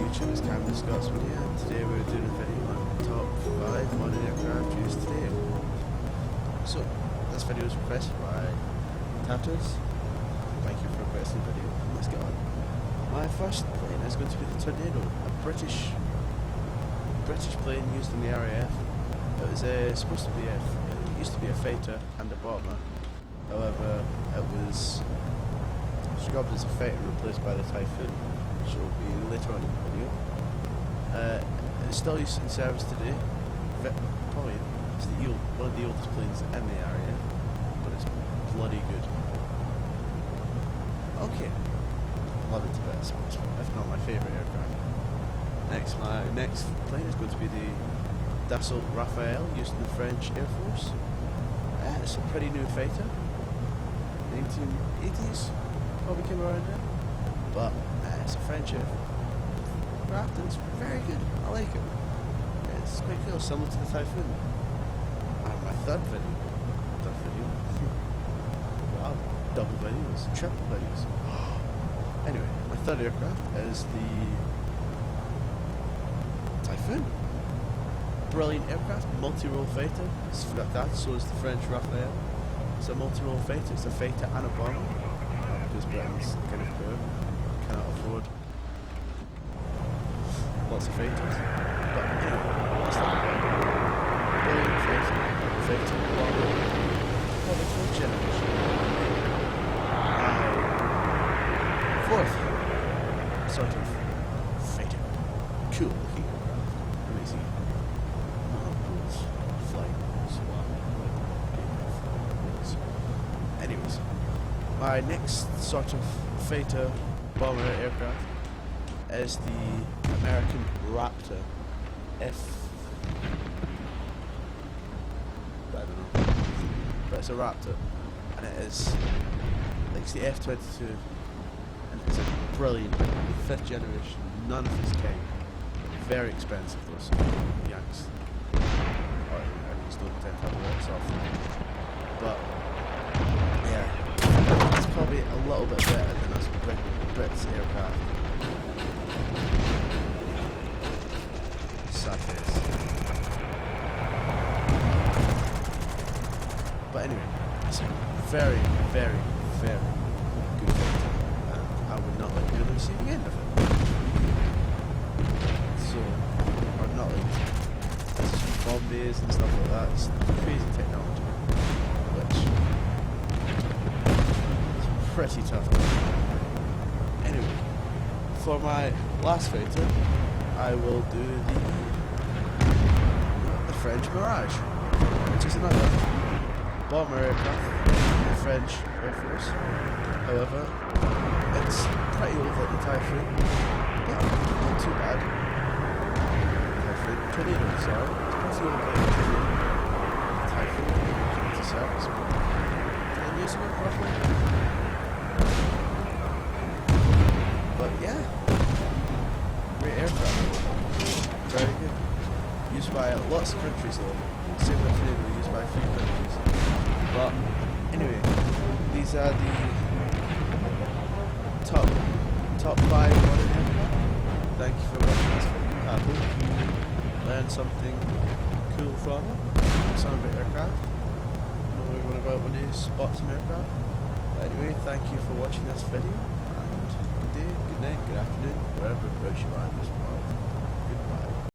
YouTubers, Cameron Scotsman here, and today we're doing a video on top 5 modern aircraft used today. So, this video was requested by Tatters. Thank you for requesting the video. Let's get on. My first plane is going to be the Tornado, a British plane used in the RAF. It was supposed to be it used to be a fighter and a bomber. However, it was scrubbed as a fighter, replaced by the Typhoon, which will be later on in the video. It's still used in service today. Probably it's one of the oldest planes in the area, but it's bloody good. Okay, love it to bits, if not my favourite aircraft. My next plane is going to be the Dassault Rafale, used in the French Air Force. It's a pretty new fighter. 1980s, probably came around there. But it's a French aircraft and it's very good. I like it. It's quite cool, similar to the Typhoon. And my third video. Wow, double videos, triple videos. Anyway, my third aircraft is the Typhoon. Brilliant aircraft, multi-role fighter. It's got that, so is the French Rafale. It's a multi-role fighter, it's a fighter and a bomber. Because Britain's kind of poor, cannot afford lots of fighters. But anyway, that's that. Brilliant fighter, bomber, probably fourth generation. Fourth sort of fighter. Cool looking aircraft. Amazing. Anyways, my next sort of fighter bomber aircraft is the American Raptor I don't know, but it's a Raptor, and it is like it's the F-22, and it's a brilliant 5th generation, none of its kind, very expensive though, so Yanks or Americans don't tend to have a lot of them. But yeah, it's probably a little bit better than us Brits aircraft. Sad face. But anyway, it's a very, very, very good fighter, and I would not like to ever see the end of it. So, or not like bomb bays and stuff like that. It's crazy technology, which is pretty tough. Anyway, for my last fighter, I will do the French Mirage, which is another bomber aircraft in the French Air Force. However, it's pretty old like the Typhoon, but not too bad. Tornado, sorry. It's pretty old like the Typhoon. It's a service. And using it properly. But yeah, great aircraft. Very good. Used by lots of countries though. Same with Tornado, used by 3 countries. But anyway, these are the top 5 modern aircraft. Thank you for watching this video. I hope you learned something cool from it. Some of it aircraft. Know everyone about when you spot some aircraft. But anyway, thank you for watching this video. And good day, good night, good afternoon, wherever it is you are in this world.